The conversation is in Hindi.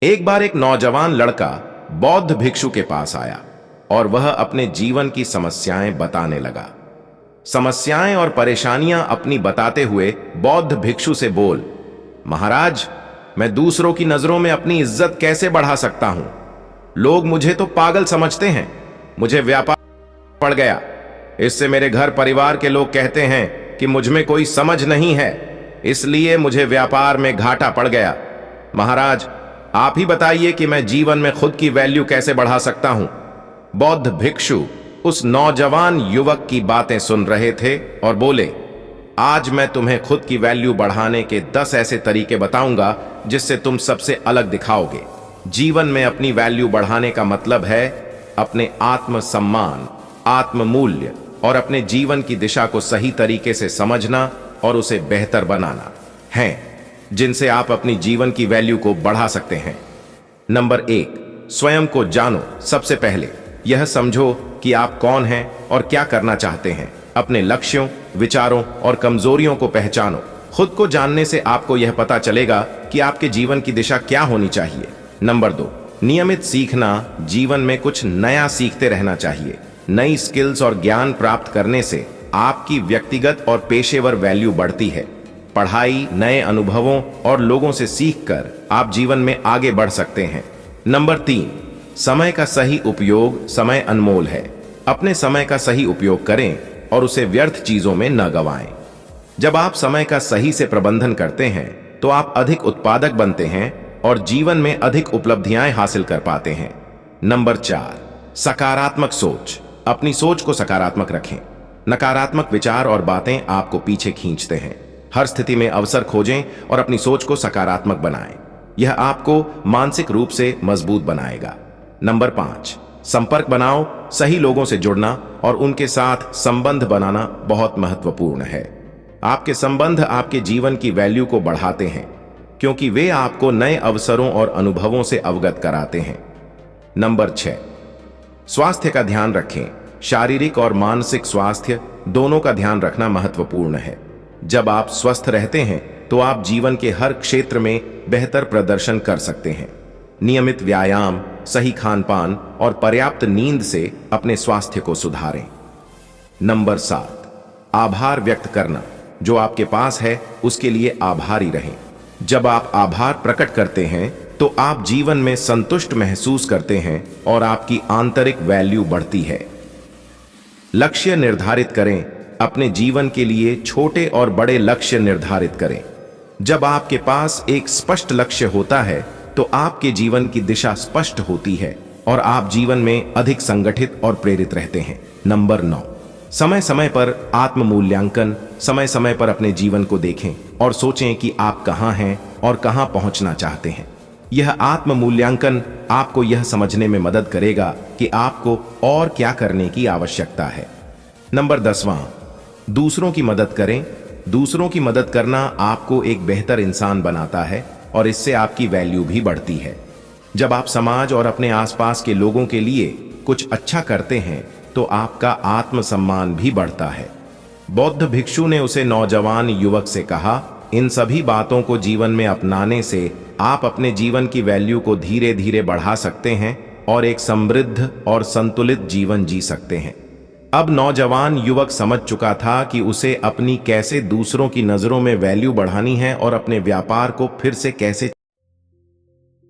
एक बार एक नौजवान लड़का बौद्ध भिक्षु के पास आया और वह अपने जीवन की समस्याएं बताने लगा। समस्याएं और परेशानियां अपनी बताते हुए बौद्ध भिक्षु से बोल, महाराज, मैं दूसरों की नजरों में अपनी इज्जत कैसे बढ़ा सकता हूं? लोग मुझे तो पागल समझते हैं। मुझे व्यापार पड़ गया। इससे मेरे घर परिवार के लोग कहते हैं कि मुझ में कोई समझ नहीं है, इसलिए मुझे व्यापार में घाटा पड़ गया। महाराज, आप ही बताइए कि मैं जीवन में खुद की वैल्यू कैसे बढ़ा सकता हूं? बौद्ध भिक्षु उस नौजवान युवक की बातें सुन रहे थे और बोले, आज मैं तुम्हें खुद की वैल्यू बढ़ाने के 10 ऐसे तरीके बताऊंगा जिससे तुम सबसे अलग दिखाओगे। जीवन में अपनी वैल्यू बढ़ाने का मतलब है अपने आत्म सम्मान, आत्म मूल्य और अपने जीवन की दिशा को सही तरीके से समझना और उसे बेहतर बनाना है, जिनसे आप अपनी जीवन की वैल्यू को बढ़ा सकते हैं। नंबर 1, स्वयं को जानो। सबसे पहले यह समझो कि आप कौन हैं और क्या करना चाहते हैं। अपने लक्ष्यों, विचारों और कमजोरियों को पहचानो। खुद को जानने से आपको यह पता चलेगा कि आपके जीवन की दिशा क्या होनी चाहिए। नंबर 2, नियमित सीखना। जीवन में कुछ नया सीखते रहना चाहिए। नई स्किल्स और ज्ञान प्राप्त करने से आपकी व्यक्तिगत और पेशेवर वैल्यू बढ़ती है। पढ़ाई, नए अनुभवों और लोगों से सीखकर आप जीवन में आगे बढ़ सकते हैं। नंबर 3, समय का सही उपयोग। समय अनमोल है। अपने समय का सही उपयोग करें और उसे व्यर्थ चीजों में न गंवाएं। जब आप समय का सही से प्रबंधन करते हैं तो आप अधिक उत्पादक बनते हैं और जीवन में अधिक उपलब्धियां हासिल कर पाते हैं। नंबर 4, सकारात्मक सोच। अपनी सोच को सकारात्मक रखें। नकारात्मक विचार और बातें आपको पीछे खींचते हैं। हर स्थिति में अवसर खोजें और अपनी सोच को सकारात्मक बनाएं। यह आपको मानसिक रूप से मजबूत बनाएगा। नंबर 5, संपर्क बनाओ। सही लोगों से जुड़ना और उनके साथ संबंध बनाना बहुत महत्वपूर्ण है। आपके संबंध आपके जीवन की वैल्यू को बढ़ाते हैं, क्योंकि वे आपको नए अवसरों और अनुभवों से अवगत कराते हैं। नंबर 6, स्वास्थ्य का ध्यान रखें। शारीरिक और मानसिक स्वास्थ्य दोनों का ध्यान रखना महत्वपूर्ण है। जब आप स्वस्थ रहते हैं तो आप जीवन के हर क्षेत्र में बेहतर प्रदर्शन कर सकते हैं। नियमित व्यायाम, सही खानपान और पर्याप्त नींद से अपने स्वास्थ्य को सुधारें। नंबर 7, आभार व्यक्त करना। जो आपके पास है उसके लिए आभारी रहें। जब आप आभार प्रकट करते हैं तो आप जीवन में संतुष्ट महसूस करते हैं और आपकी आंतरिक वैल्यू बढ़ती है। लक्ष्य निर्धारित करें। अपने जीवन के लिए छोटे और बड़े लक्ष्य निर्धारित करें। जब आपके पास एक स्पष्ट लक्ष्य होता है तो आपके जीवन की दिशा स्पष्ट होती है और आप जीवन में अधिक संगठित और प्रेरित रहते हैं। नंबर 9, समय समय पर आत्म मूल्यांकन। समय समय पर अपने जीवन को देखें और सोचें कि आप कहां हैं और कहां पहुंचना चाहते हैं। यह आत्म मूल्यांकन आपको यह समझने में मदद करेगा कि आपको और क्या करने की आवश्यकता है। नंबर 10वां, दूसरों की मदद करें। दूसरों की मदद करना आपको एक बेहतर इंसान बनाता है और इससे आपकी वैल्यू भी बढ़ती है। जब आप समाज और अपने आसपास के लोगों के लिए कुछ अच्छा करते हैं तो आपका आत्मसम्मान भी बढ़ता है। बौद्ध भिक्षु ने उसे नौजवान युवक से कहा, इन सभी बातों को जीवन में अपनाने से आप अपने जीवन की वैल्यू को धीरे धीरे बढ़ा सकते हैं और एक समृद्ध और संतुलित जीवन जी सकते हैं। अब नौजवान युवक समझ चुका था कि उसे अपनी कैसे दूसरों की नजरों में वैल्यू बढ़ानी है और अपने व्यापार को फिर से कैसे